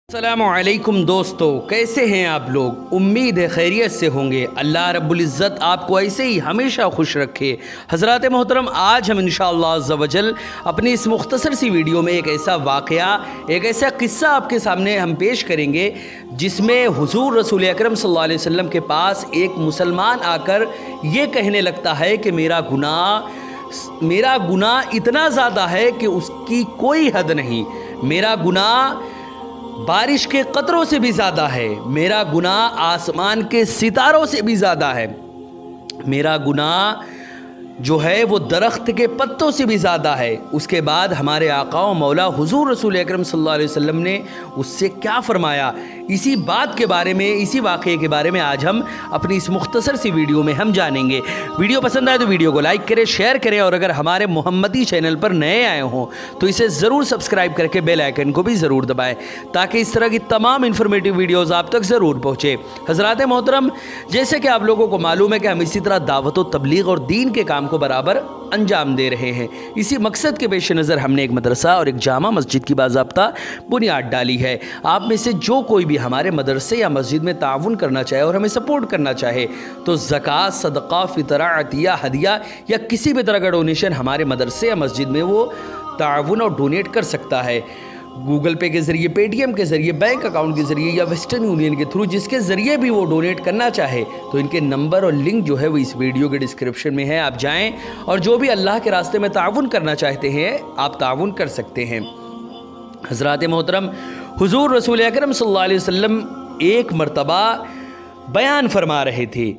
السلام علیکم دوستو، کیسے ہیں آپ لوگ؟ امید ہے خیریت سے ہوں گے۔ اللہ رب العزت آپ کو ایسے ہی ہمیشہ خوش رکھے۔ حضرات محترم، آج ہم انشاءاللہ عز و جل اپنی اس مختصر سی ویڈیو میں ایک ایسا واقعہ، ایک ایسا قصہ آپ کے سامنے ہم پیش کریں گے جس میں حضور رسول اکرم صلی اللہ علیہ وسلم کے پاس ایک مسلمان آ کر یہ کہنے لگتا ہے کہ میرا گناہ اتنا زیادہ ہے کہ اس کی کوئی حد نہیں۔ میرا گناہ بارش کے قطروں سے بھی زیادہ ہے، میرا گناہ آسمان کے ستاروں سے بھی زیادہ ہے، میرا گناہ جو ہے وہ درخت کے پتوں سے بھی زیادہ ہے۔ اس کے بعد ہمارے آقا و مولا حضور رسول اکرم صلی اللہ علیہ وسلم نے اس سے کیا فرمایا، اسی بات کے بارے میں، اسی واقعے کے بارے میں آج ہم اپنی اس مختصر سی ویڈیو میں ہم جانیں گے۔ ویڈیو پسند آئے تو ویڈیو کو لائک کریں، شیئر کریں، اور اگر ہمارے محمدی چینل پر نئے آئے ہوں تو اسے ضرور سبسکرائب کر کے بیل آئیکن کو بھی ضرور دبائیں تاکہ اس طرح کی تمام انفارمیٹیو ویڈیوز آپ تک ضرور پہنچے۔ حضرات محترم، جیسے کہ آپ لوگوں کو معلوم ہے کہ ہم اسی طرح دعوت و تبلیغ اور دین کے کام کو برابر انجام دے رہے ہیں۔ اسی مقصد کے پیش نظر ہم نے ایک مدرسہ اور ایک جامع مسجد کی باضابطہ بنیاد ڈالی ہے۔ آپ میں سے جو کوئی بھی ہمارے مدرسے یا مسجد میں تعاون کرنا چاہے اور ہمیں سپورٹ کرنا چاہے تو زکوٰۃ، صدقہ، فطرہ، عطیہ، ہدیہ یا کسی بھی طرح کا ڈونیشن ہمارے مدرسے یا مسجد میں وہ تعاون اور ڈونیٹ کر سکتا ہے۔ گوگل پے کے ذریعے، پے ٹی ایم کے ذریعے، بینک اکاؤنٹ کے ذریعے یا ویسٹرن یونین کے تھرو، جس کے ذریعے بھی وہ ڈونیٹ کرنا چاہے تو ان کے نمبر اور لنک جو ہے وہ اس ویڈیو کے ڈسکرپشن میں ہے، آپ جائیں اور جو بھی اللہ کے راستے میں تعاون کرنا چاہتے ہیں آپ تعاون کر سکتے ہیں۔ حضرات محترم، حضور رسول اکرم صلی اللہ علیہ وسلم ایک مرتبہ بیان فرما رہے تھے۔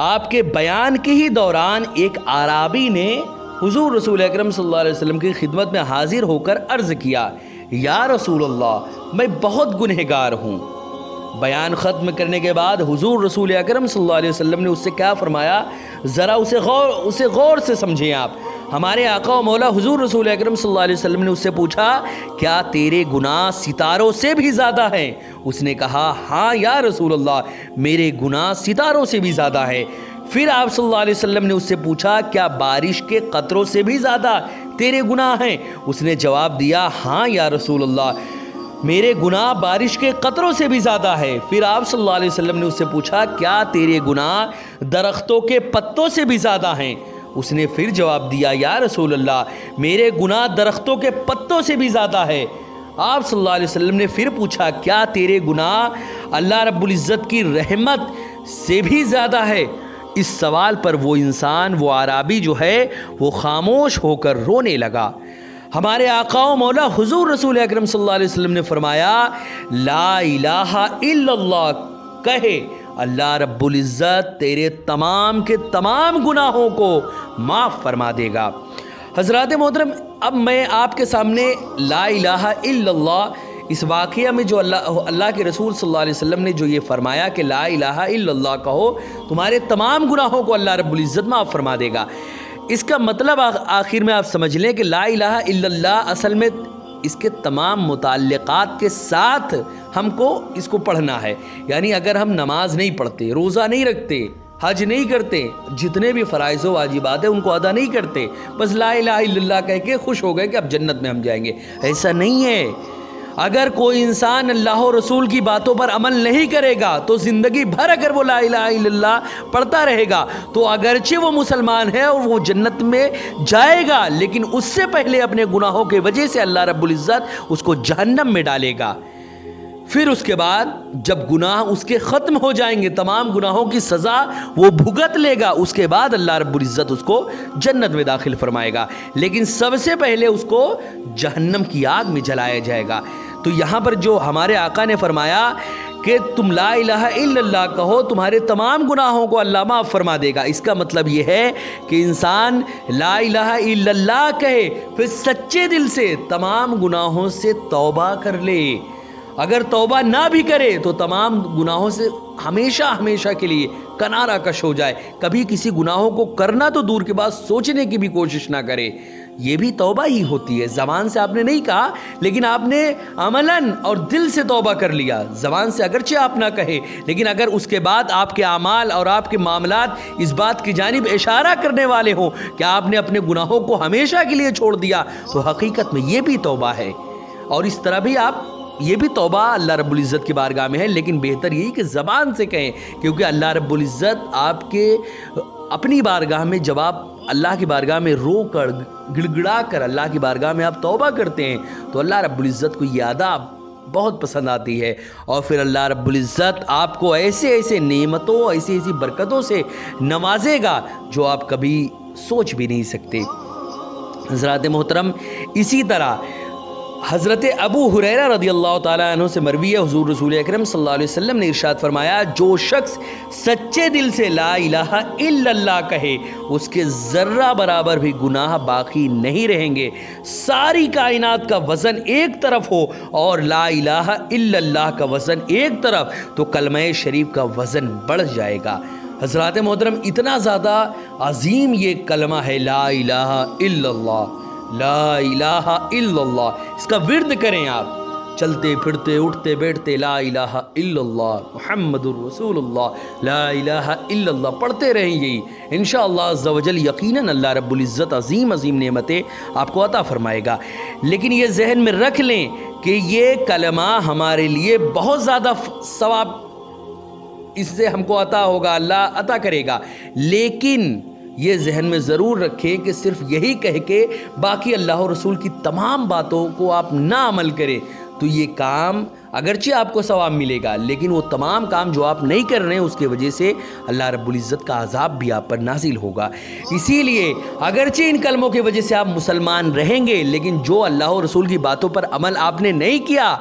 آپ کے بیان کے ہی دوران ایک اعرابی نے حضور رسول اکرم صلی اللہ علیہ وسلم کی خدمت میں حاضر ہو کر عرض کیا، یا رسول اللہ، میں بہت گنہگار ہوں۔ بیان ختم کرنے کے بعد حضور رسول اکرم صلی اللہ علیہ وسلم نے اس سے کیا فرمایا، ذرا اسے غور سے سمجھیں آپ۔ ہمارے آقا و مولا حضور رسول اکرم صلی اللہ علیہ وسلم نے اس سے پوچھا، کیا تیرے گناہ ستاروں سے بھی زیادہ ہیں؟ اس نے کہا، ہاں یا رسول اللہ، میرے گناہ ستاروں سے بھی زیادہ ہے۔ پھر آپ صلی اللہ علیہ وسلم نے اس سے پوچھا، کیا بارش کے قطروں سے بھی زیادہ تیرے گناہ ہیں؟ اس نے جواب دیا، ہاں یا رسول اللہ، میرے گناہ بارش کے قطروں سے بھی زیادہ ہے۔ پھر آپ صلی اللہ علیہ وسلم نے اس سے پوچھا، کیا تیرے گناہ درختوں کے پتوں سے بھی زیادہ ہیں؟ اس نے پھر جواب دیا، یا رسول اللہ، میرے گناہ درختوں کے پتوں سے بھی زیادہ ہے۔ آپ صلی اللہ علیہ وسلم نے پھر پوچھا، کیا تیرے گناہ اللہ رب العزت کی رحمت سے بھی زیادہ ہے؟ اس سوال پر وہ انسان، وہ اعرابی جو ہے وہ خاموش ہو کر رونے لگا۔ ہمارے آقا و مولا حضور رسول اکرم صلی اللہ علیہ وسلم نے فرمایا، لا الہ الا اللہ، کہے اللہ رب العزت تیرے تمام کے تمام گناہوں کو معاف فرما دے گا۔ حضرات محترم، اب میں آپ کے سامنے لا الہ الا اللہ اس واقعہ میں جو اللہ کے رسول صلی اللہ علیہ وسلم نے جو یہ فرمایا کہ لا الہ الا اللہ کہو، تمہارے تمام گناہوں کو اللہ رب العزت معاف فرما دے گا، اس کا مطلب آخر میں آپ سمجھ لیں کہ لا الہ الا اللہ اصل میں اس کے تمام متعلقات کے ساتھ ہم کو اس کو پڑھنا ہے۔ یعنی اگر ہم نماز نہیں پڑھتے، روزہ نہیں رکھتے، حج نہیں کرتے، جتنے بھی فرائض و واجبات ہیں ان کو ادا نہیں کرتے، بس لا الہ الا اللہ کہہ کے خوش ہو گئے کہ اب جنت میں ہم جائیں گے، ایسا نہیں ہے۔ اگر کوئی انسان اللہ و رسول کی باتوں پر عمل نہیں کرے گا تو زندگی بھر اگر وہ لا الہ الا اللہ پڑھتا رہے گا تو اگرچہ وہ مسلمان ہے اور وہ جنت میں جائے گا، لیکن اس سے پہلے اپنے گناہوں کی وجہ سے اللہ رب العزت اس کو جہنم میں ڈالے گا۔ پھر اس کے بعد جب گناہ اس کے ختم ہو جائیں گے، تمام گناہوں کی سزا وہ بھگت لے گا، اس کے بعد اللہ رب العزت اس کو جنت میں داخل فرمائے گا، لیکن سب سے پہلے اس کو جہنم کی آگ میں جلایا جائے گا۔ تو یہاں پر جو ہمارے آقا نے فرمایا کہ تم لا الہ الا اللہ کہو، تمہارے تمام گناہوں کو اللہ معاف فرما دے گا، اس کا مطلب یہ ہے کہ انسان لا الہ الا اللہ کہے، پھر سچے دل سے تمام گناہوں سے توبہ کر لے۔ اگر توبہ نہ بھی کرے تو تمام گناہوں سے ہمیشہ کے لیے کنارہ کش ہو جائے، کبھی کسی گناہوں کو کرنا تو دور کے بعد سوچنے کی بھی کوشش نہ کرے، یہ بھی توبہ ہی ہوتی ہے۔ زبان سے آپ نے نہیں کہا لیکن آپ نے عملاً اور دل سے توبہ کر لیا، زبان سے اگرچہ آپ نہ کہے لیکن اگر اس کے بعد آپ کے اعمال اور آپ کے معاملات اس بات کی جانب اشارہ کرنے والے ہوں کہ آپ نے اپنے گناہوں کو ہمیشہ کے لیے چھوڑ دیا تو حقیقت میں یہ بھی توبہ ہے۔ اور اس طرح بھی آپ یہ بھی توبہ اللہ رب العزت کی بارگاہ میں ہے، لیکن بہتر یہی کہ زبان سے کہیں، کیونکہ اللہ رب العزت آپ کے اپنی بارگاہ میں جب آپ اللہ کی بارگاہ میں رو کر گڑ گڑا کر اللہ کی بارگاہ میں آپ توبہ کرتے ہیں تو اللہ رب العزت کو یہ ادا بہت پسند آتی ہے، اور پھر اللہ رب العزت آپ کو ایسے ایسے نعمتوں ایسی ایسی برکتوں سے نوازے گا جو آپ کبھی سوچ بھی نہیں سکتے۔ حضرات محترم، اسی طرح حضرت ابو ہریرہ رضی اللہ تعالیٰ عنہ سے مروی ہے، حضور رسول اکرم صلی اللہ علیہ وسلم نے ارشاد فرمایا، جو شخص سچے دل سے لا الہ الا اللہ کہے اس کے ذرہ برابر بھی گناہ باقی نہیں رہیں گے، ساری کائنات کا وزن ایک طرف ہو اور لا الہ الا اللہ کا وزن ایک طرف تو کلمہ شریف کا وزن بڑھ جائے گا۔ حضرات محترم، اتنا زیادہ عظیم یہ کلمہ ہے لا الہ الا اللہ، لا الہ الا اللہ، اس کا ورد کریں آپ، چلتے پھرتے اٹھتے بیٹھتے لا الہ الا اللہ محمد الرسول اللہ، لا الہ الا اللہ پڑھتے رہیں یہی، انشاءاللہ عز و جل یقیناً اللہ رب العزت عظیم عظیم نعمتیں آپ کو عطا فرمائے گا۔ لیکن یہ ذہن میں رکھ لیں کہ یہ کلمہ ہمارے لیے بہت زیادہ ثواب اس سے ہم کو عطا ہوگا، اللہ عطا کرے گا، لیکن یہ ذہن میں ضرور رکھیں کہ صرف یہی کہہ کے باقی اللہ اور رسول کی تمام باتوں کو آپ نہ عمل کریں تو یہ کام اگرچہ آپ کو ثواب ملے گا، لیکن وہ تمام کام جو آپ نہیں کر رہے ہیں اس کے وجہ سے اللہ رب العزت کا عذاب بھی آپ پر نازل ہوگا۔ اسی لیے اگرچہ ان کلموں کی وجہ سے آپ مسلمان رہیں گے، لیکن جو اللہ اور رسول کی باتوں پر عمل آپ نے نہیں کیا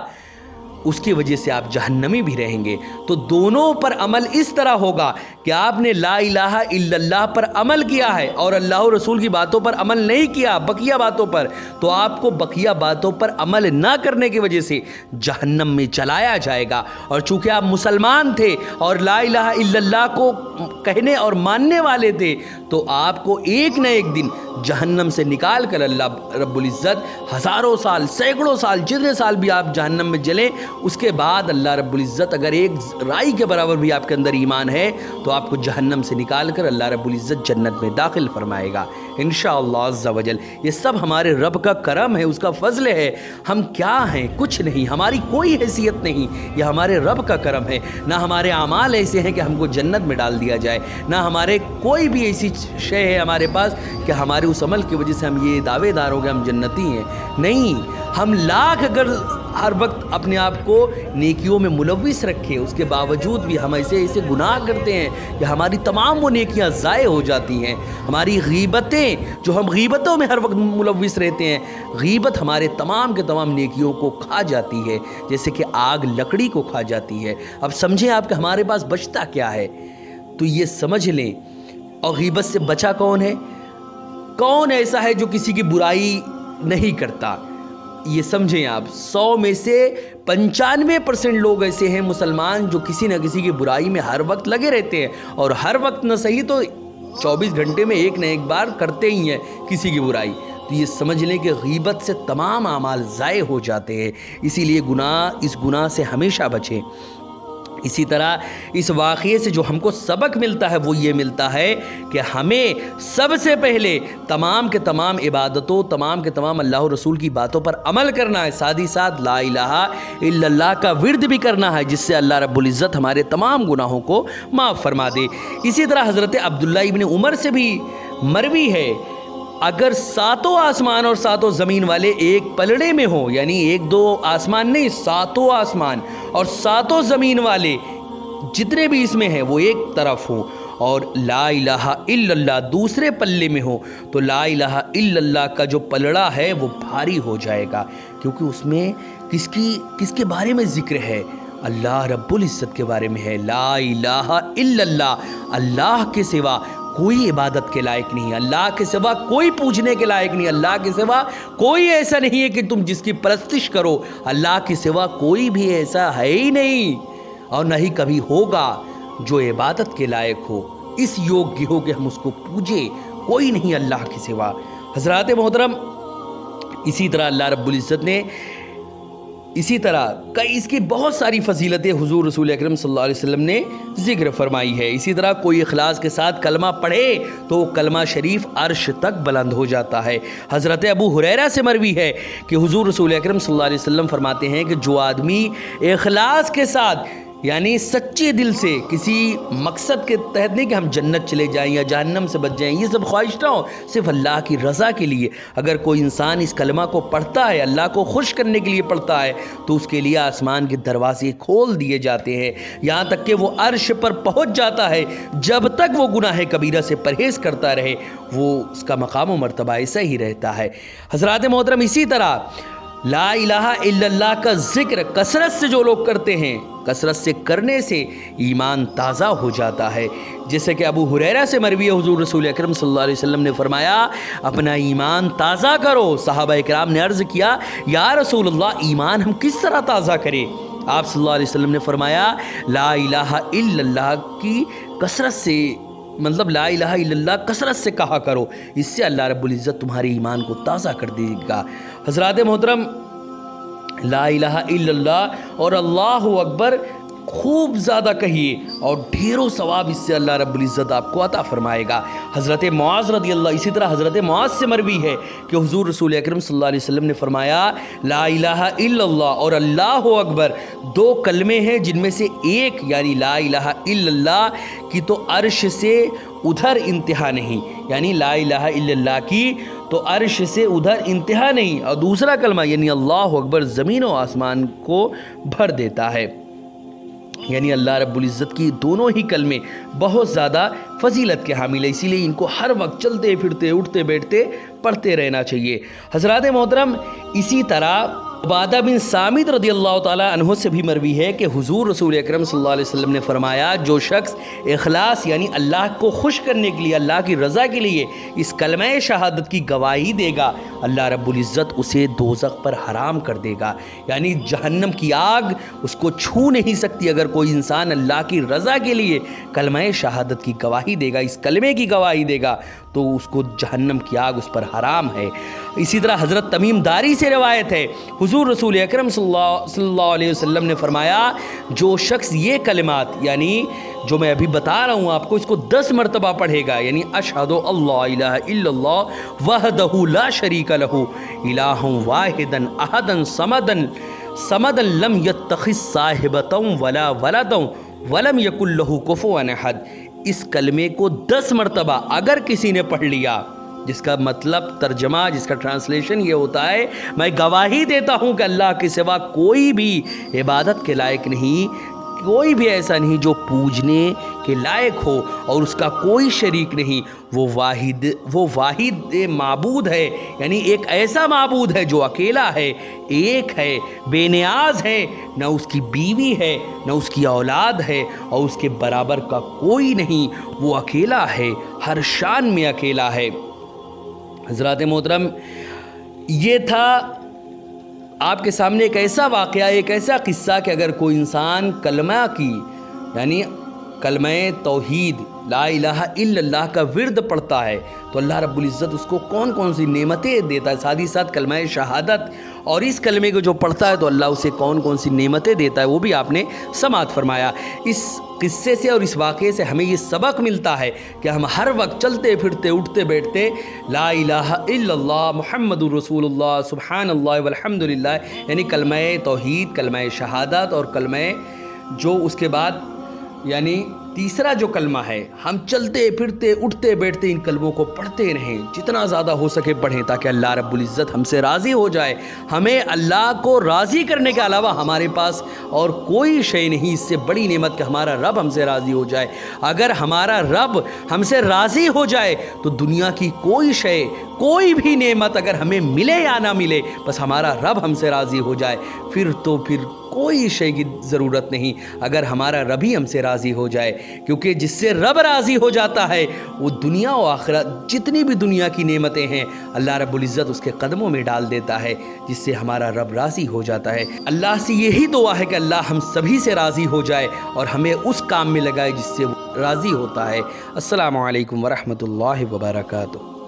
اس کی وجہ سے آپ جہنمی بھی رہیں گے۔ تو دونوں پر عمل اس طرح ہوگا کہ آپ نے لا الہ الا اللہ پر عمل کیا ہے اور اللہ و رسول کی باتوں پر عمل نہیں کیا، بقیہ باتوں پر، تو آپ کو بقیہ باتوں پر عمل نہ کرنے کی وجہ سے جہنم میں چلایا جائے گا، اور چونکہ آپ مسلمان تھے اور لا الہ الا اللہ کو کہنے اور ماننے والے تھے تو آپ کو ایک نہ ایک دن جہنم سے نکال کر اللہ رب العزت ہزاروں سال، سینکڑوں سال، جتنے سال بھی آپ جہنم میں جلیں، اس کے بعد اللہ رب العزت اگر ایک رائی کے برابر بھی آپ کے اندر ایمان ہے تو آپ کو جہنم سے نکال کر اللہ رب العزت جنت میں داخل فرمائے گا انشاءاللہ عز و جل۔ یہ سب ہمارے رب کا کرم ہے، اس کا فضل ہے۔ ہم کیا ہیں؟ کچھ نہیں، ہماری کوئی حیثیت نہیں، یہ ہمارے رب کا کرم ہے۔ نہ ہمارے اعمال ایسے ہیں کہ ہم کو جنت میں ڈال دیا جائے، نہ ہمارے کوئی بھی ایسی شے ہے ہمارے پاس کہ ہمارے اس عمل کی وجہ سے ہم یہ دعوے دار ہو گئے ہم جنتی ہیں۔ نہیں، ہم لاکھ اگر ہر وقت اپنے آپ کو نیکیوں میں ملوث رکھے، اس کے باوجود بھی ہم ایسے ایسے گناہ کرتے ہیں کہ ہماری تمام وہ نیکیاں ضائع ہو جاتی ہیں۔ ہماری غیبتیں، جو ہم غیبتوں میں ہر وقت ملوث رہتے ہیں، غیبت ہمارے تمام کے تمام نیکیوں کو کھا جاتی ہے، جیسے کہ آگ لکڑی کو کھا جاتی ہے۔ اب سمجھیں آپ کہ ہمارے پاس بچتا کیا ہے، تو یہ سمجھ لیں۔ اور غیبت سے بچا کون ہے؟ کون ایسا ہے جو کسی کی برائی نہیں کرتا؟ یہ سمجھیں آپ، 100 میں سے 95% لوگ ایسے ہیں مسلمان جو کسی نہ کسی کی برائی میں ہر وقت لگے رہتے ہیں، اور ہر وقت نہ صحیح تو 24 گھنٹے میں ایک نہ ایک بار کرتے ہی ہیں کسی کی برائی۔ تو یہ سمجھ لیں کہ غیبت سے تمام اعمال ضائع ہو جاتے ہیں، اسی لیے اس گناہ سے ہمیشہ بچیں۔ اسی طرح اس واقعے سے جو ہم کو سبق ملتا ہے وہ یہ ملتا ہے کہ ہمیں سب سے پہلے تمام کے تمام عبادتوں، تمام کے تمام اللہ و رسول کی باتوں پر عمل کرنا ہے، ساتھ ہی ساتھ لا الہ الا اللہ کا ورد بھی کرنا ہے، جس سے اللہ رب العزت ہمارے تمام گناہوں کو معاف فرما دے۔ اسی طرح حضرت عبداللہ ابن عمر سے بھی مروی ہے، اگر 7 آسمان اور 7 زمین والے ایک پلڑے میں ہوں، یعنی 1-2 آسمان نہیں، 7 آسمان اور 7 زمین والے جتنے بھی اس میں ہیں وہ ایک طرف ہوں، اور لا الہ الا اللہ دوسرے پلے میں ہو، تو لا الہ الا اللہ کا جو پلڑا ہے وہ بھاری ہو جائے گا، کیونکہ اس میں کس کے بارے میں ذکر ہے؟ اللہ رب العزت کے بارے میں ہے۔ لا الہ الا اللہ، اللہ کے سوا کوئی عبادت کے لائق نہیں، اللہ کے سوا کوئی پوجنے کے لائق نہیں، اللہ کے سوا کوئی ایسا نہیں ہے کہ تم جس کی پرستش کرو، اللہ کے سوا کوئی بھی ایسا ہے ہی نہیں اور نہ ہی کبھی ہوگا جو عبادت کے لائق ہو، اس یوگی ہو کہ ہم اس کو پوجیں، کوئی نہیں اللہ کے سوا۔ حضرات محترم، اسی طرح اللہ رب العزت نے اسی طرح کئی اس کی بہت ساری فضیلتیں حضور رسول اکرم صلی اللہ علیہ وسلم نے ذکر فرمائی ہے۔ اسی طرح کوئی اخلاص کے ساتھ کلمہ پڑھے تو کلمہ شریف عرش تک بلند ہو جاتا ہے۔ حضرت ابو ہریرہ سے مروی ہے کہ حضور رسول اکرم صلی اللہ علیہ وسلم فرماتے ہیں کہ جو آدمی اخلاص کے ساتھ یعنی سچے دل سے کسی مقصد کے تحت نہیں کہ ہم جنت چلے جائیں یا جہنم سے بچ جائیں، یہ سب خواہش نہ ہو، صرف اللہ کی رضا کے لیے اگر کوئی انسان اس کلمہ کو پڑھتا ہے، اللہ کو خوش کرنے کے لیے پڑھتا ہے، تو اس کے لیے آسمان کے دروازے کھول دیے جاتے ہیں، یہاں تک کہ وہ عرش پر پہنچ جاتا ہے۔ جب تک وہ گناہ کبیرہ سے پرہیز کرتا رہے وہ اس کا مقام و مرتبہ ایسا ہی رہتا ہے۔ حضرات محترم، اسی طرح لا الہ الا اللہ کا ذکر کثرت سے جو لوگ کرتے ہیں، کثرت سے کرنے سے ایمان تازہ ہو جاتا ہے، جیسے کہ ابو ہریرہ سے مروی ہے حضور رسول اکرم صلی اللہ علیہ وسلم نے فرمایا اپنا ایمان تازہ کرو۔ صحابہ کرام نے عرض کیا یا رسول اللہ ایمان ہم کس طرح تازہ کریں؟ آپ صلی اللہ علیہ وسلم نے فرمایا لا الہ الا اللہ کی کثرت سے مطلب لا الہ الا اللہ کثرت سے کہا کرو، اس سے اللہ رب العزت تمہارے ایمان کو تازہ کر دے گا۔ حضرات محترم، لا الہ الا اللہ اور اللہ اکبر خوب زیادہ کہیے اور ڈھیروں ثواب اس سے اللہ رب العزت آپ کو عطا فرمائے گا۔ حضرت معاذ رضی اللہ، اسی طرح حضرت معاذ سے مروی ہے کہ حضور رسول اکرم صلی اللہ علیہ وسلم نے فرمایا لا الہ الا اللہ اور اللہ اکبر دو کلمے ہیں جن میں سے ایک یعنی لا الہ الا اللہ کی تو عرش سے ادھر انتہا نہیں، یعنی لا الہ الا اللہ کی تو عرش سے ادھر انتہا نہیں، اور دوسرا کلمہ یعنی اللہ اکبر زمین و آسمان کو بھر دیتا ہے۔ یعنی اللہ رب العزت کی دونوں ہی کلمے بہت زیادہ فضیلت کے حامل ہیں، اسی لیے ان کو ہر وقت چلتے پھرتے اٹھتے بیٹھتے پڑھتے رہنا چاہیے۔ حضرات محترم، اسی طرح عبادہ بن صامت رضی اللہ تعالیٰ عنہ سے بھی مروی ہے کہ حضور رسول اکرم صلی اللہ علیہ وسلم نے فرمایا جو شخص اخلاص یعنی اللہ کو خوش کرنے کے لیے، اللہ کی رضا کے لیے اس کلمہ شہادت کی گواہی دے گا، اللہ رب العزت اسے دوزخ پر حرام کر دے گا، یعنی جہنم کی آگ اس کو چھو نہیں سکتی۔ اگر کوئی انسان اللہ کی رضا کے لیے کلمہ شہادت کی گواہی دے گا، اس کلمے کی گواہی دے گا، تو اس کو جہنم کی آگ اس پر حرام ہے۔ اسی طرح حضرت تمیم داری سے روایت ہے حضور رسول اکرم صلی اللہ علیہ وسلم نے فرمایا جو شخص یہ کلمات یعنی جو میں ابھی بتا رہا ہوں آپ کو، اس کو 10 مرتبہ پڑھے گا، یعنی اشہد اللہ الہ الا اللہ وحدہ لا شریک لہ الہ واحدا احدا صمدا لم یتخذ صاحبۃ ولا ولدا ولم یکن لہ کفوا احد، اس کلمے کو 10 مرتبہ اگر کسی نے پڑھ لیا، جس کا مطلب ترجمہ، جس کا ٹرانسلیشن یہ ہوتا ہے میں گواہی دیتا ہوں کہ اللہ کے سوا کوئی بھی عبادت کے لائق نہیں، کوئی بھی ایسا نہیں جو پوجنے کے لائق ہو اور اس کا کوئی شریک نہیں، وہ واحد معبود ہے، یعنی ایک ایسا معبود ہے جو اکیلا ہے، ایک ہے، بے نیاز ہے، نہ اس کی بیوی ہے نہ اس کی اولاد ہے اور اس کے برابر کا کوئی نہیں، وہ اکیلا ہے، ہر شان میں اکیلا ہے۔ حضرات محترم، یہ تھا آپ کے سامنے ایک ایسا واقعہ، ایک ایسا قصہ کہ اگر کوئی انسان کلمہ کی یعنی کلمہ توحید لا الہ الا اللہ کا ورد پڑھتا ہے تو اللہ رب العزت اس کو کون کون سی نعمتیں دیتا ہے، ساتھ ہی ساتھ کلمہ شہادت اور اس کلمے کو جو پڑھتا ہے تو اللہ اسے کون کون سی نعمتیں دیتا ہے، وہ بھی آپ نے سماعت فرمایا۔ اس قصے سے اور اس واقعے سے ہمیں یہ سبق ملتا ہے کہ ہم ہر وقت چلتے پھرتے اٹھتے بیٹھتے لا الہ الا اللہ محمد الرسول اللہ سبحان اللہ والحمد للہ یعنی کلمہ توحید، کلمہ شہادت اور کلمہ جو اس کے بعد یعنی تیسرا جو کلمہ ہے، ہم چلتے پھرتے اٹھتے بیٹھتے ان کلموں کو پڑھتے رہیں، جتنا زیادہ ہو سکے پڑھیں تاکہ اللہ رب العزت ہم سے راضی ہو جائے۔ ہمیں اللہ کو راضی کرنے کے علاوہ ہمارے پاس اور کوئی شے نہیں اس سے بڑی نعمت کہ ہمارا رب ہم سے راضی ہو جائے۔ اگر ہمارا رب ہم سے راضی ہو جائے تو دنیا کی کوئی شے، کوئی بھی نعمت اگر ہمیں ملے یا نہ ملے، بس ہمارا رب ہم سے راضی ہو جائے، پھر کوئی شے کی ضرورت نہیں اگر ہمارا رب ہی ہم سے راضی ہو جائے، کیونکہ جس سے رب راضی ہو جاتا ہے وہ دنیا و آخرت جتنی بھی دنیا کی نعمتیں ہیں اللہ رب العزت اس کے قدموں میں ڈال دیتا ہے، جس سے ہمارا رب راضی ہو جاتا ہے۔ اللہ سے یہی دعا ہے کہ اللہ ہم سبھی سے راضی ہو جائے اور ہمیں اس کام میں لگائے جس سے وہ راضی ہوتا ہے۔ السلام علیکم ورحمۃ اللہ وبرکاتہ۔